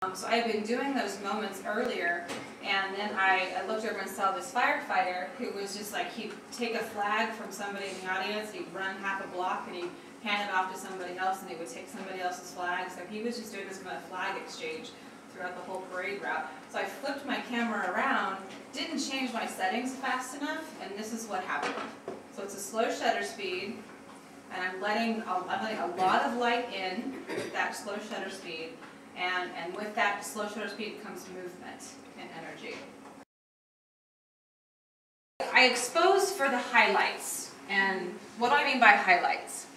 So I had been doing those moments earlier, and then I looked over and saw this firefighter who was just like, he'd take a flag from somebody in the audience, he'd run half a block, and he'd hand it off to somebody else, and they would take somebody else's flag. So he was just doing this kind of flag exchange throughout the whole parade route. So I flipped my camera around, didn't change my settings fast enough, and this is what happened. So it's a slow shutter speed, and I'm letting a lot of light in with that slow shutter speed. And with that slow shutter speed comes movement and energy. I expose for the highlights. And what do I mean by highlights?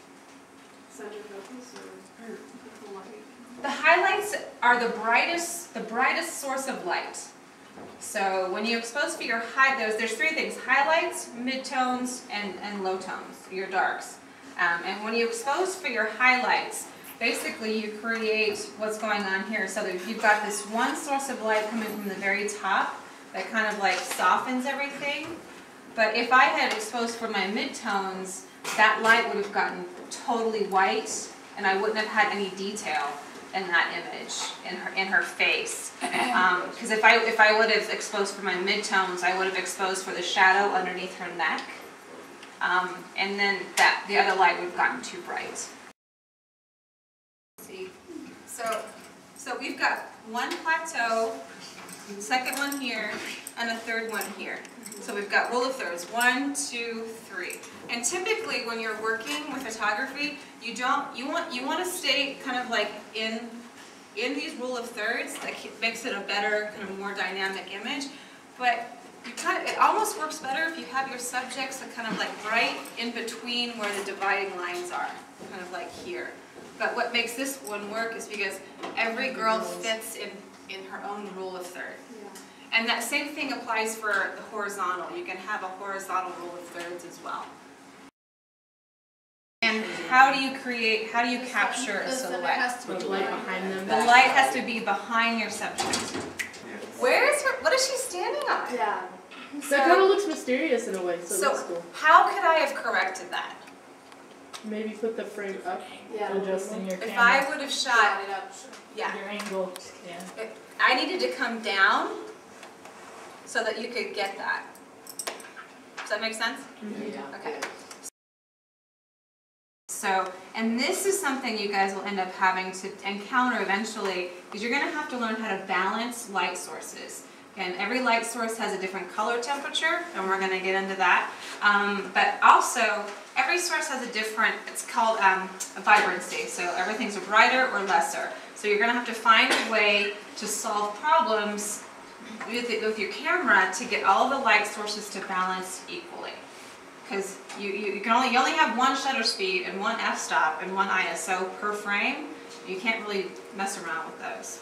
Center focus or the light? The highlights are the brightest source of light. So when you expose for your there's three things: highlights, midtones, and low tones, your darks. And when you expose for your highlights, basically you create what's going on here. So that you've got this one source of light coming from the very top that kind of like softens everything. But if I had exposed for my midtones, that light would have gotten totally white, and I wouldn't have had any detail in that image, in her face. Because if I would have exposed for my midtones, I would have exposed for the shadow underneath her neck, and then the other light would have gotten too bright. See, so we've got one plateau, second one here, and a third one here. So we've got rule of thirds, 1, 2, 3. And typically when you're working with photography, you want to stay kind of like in these rule of thirds. That makes it a better, kind of more dynamic image. But it almost works better if you have your subjects kind of like right in between where the dividing lines are, kind of like here. But what makes this one work is because every girl fits in her own rule of third. And that same thing applies for the horizontal. You can have a horizontal rule of thirds as well. And how do you capture a silhouette? The light behind them. The light has to be behind your subject. Where is her, what is she standing on? Yeah. So That kind of looks mysterious in a way, so that's cool. How could I have corrected that? Maybe put the frame up. Yeah. Adjusting your camera. If I would have shot, yeah. Your angle, yeah. I needed to come down so that you could get that. Does that make sense? Mm-hmm. Yeah. Okay. So, and this is something you guys will end up having to encounter eventually, because you're going to have to learn how to balance light sources. And every light source has a different color temperature, and we're going to get into that. But also, every source has a different, it's called a vibrancy. So everything's brighter or lesser. So you're going to have to find a way to solve problems with your camera to get all the light sources to balance equally. Because you only have one shutter speed and one f-stop and one ISO per frame. You can't really mess around with those.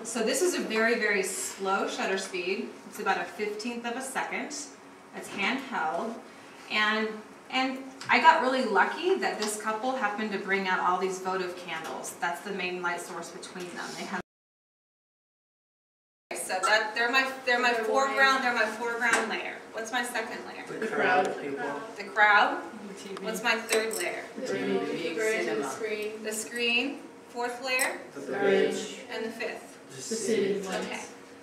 So this is a very, very slow shutter speed. It's about a 15th of a second. It's handheld. And I got really lucky that this couple happened to bring out all these votive candles. That's the main light source between them. They have so they're my foreground layer. What's my second layer? The crowd. The crowd. What's my third layer? The screen. The screen. Fourth layer. The bridge. And the fifth. The city. Okay.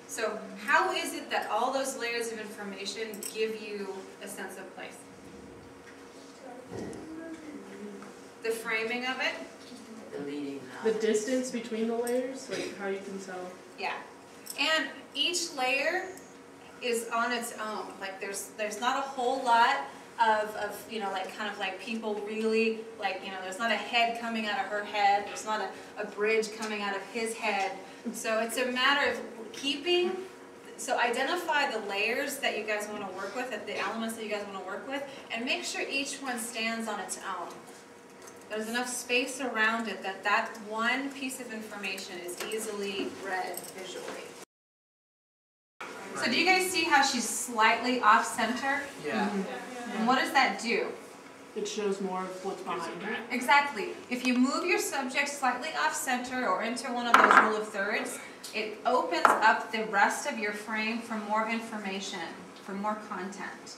So how is it that all those layers of information give you a sense of place? The framing of it. The distance between the layers, like how you can tell. Yeah. And each layer is on its own. Like there's not a whole lot of like kind of like people really like, there's not a head coming out of her head. There's not a bridge coming out of his head. So it's a matter of so identify the layers that you guys want to work with, the elements that you guys want to work with, and make sure each one stands on its own. There's enough space around it that one piece of information is easily read visually. So do you guys see how she's slightly off-center? Yeah. Mm-hmm. And what does that do? It shows more of what's behind her. Exactly. If you move your subject slightly off-center or into one of those rule of thirds, it opens up the rest of your frame for more information, for more content.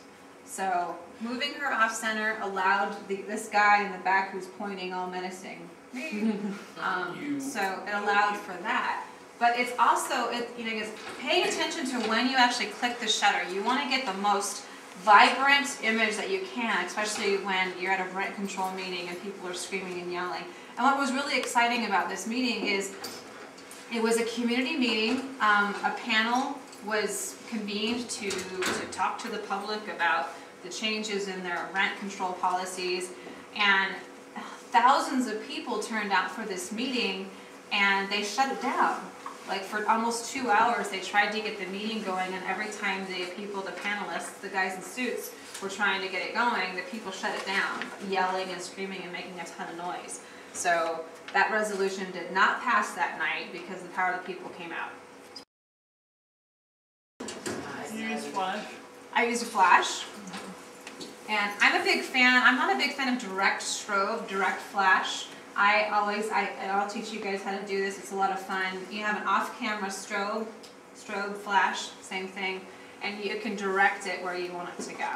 So moving her off center allowed this guy in the back who's pointing all menacing. So it allowed for that. But it's also, pay attention to when you actually click the shutter. You want to get the most vibrant image that you can, especially when you're at a rent control meeting and people are screaming and yelling. And what was really exciting about this meeting is it was a community meeting. A panel was convened to talk to the public about the changes in their rent control policies, and thousands of people turned out for this meeting, and they shut it down. Like for almost 2 hours they tried to get the meeting going, and every time the panelists, the guys in suits, were trying to get it going, the people shut it down, yelling and screaming and making a ton of noise. So that resolution did not pass that night because the power of the people came out. You use flash? I used a flash, and I'm a big fan. I'm not a big fan of direct strobe, direct flash. I'll teach you guys how to do this. It's a lot of fun. You have an off-camera strobe flash, same thing, and you can direct it where you want it to go.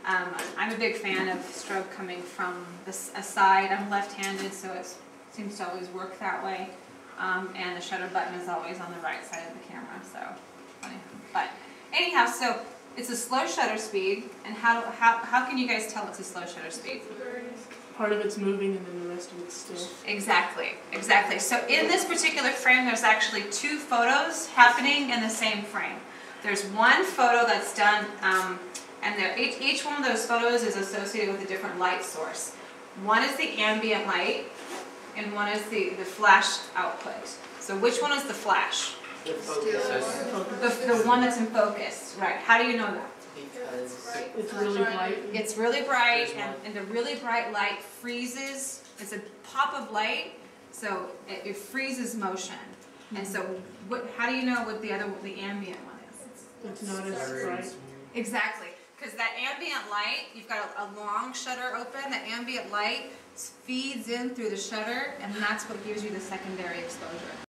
I'm a big fan of strobe coming from a side. I'm left-handed, so it seems to always work that way. And the shutter button is always on the right side of the camera, so funny. But anyhow, so it's a slow shutter speed, and how can you guys tell it's a slow shutter speed? Part of it's moving and then the rest of it's still. Exactly. So in this particular frame, there's actually 2 photos happening in the same frame. There's one photo that's done, and each one of those photos is associated with a different light source. One is the ambient light, and one is the flash output. So which one is the flash? The focus. The one that's in focus, right? How do you know that? Because It's really bright. It's really bright, and the really bright light freezes. It's a pop of light, so it freezes motion. And so, how do you know what the ambient one is? It's not as bright. Exactly, because that ambient light, you've got a long shutter open. The ambient light feeds in through the shutter, and that's what gives you the secondary exposure.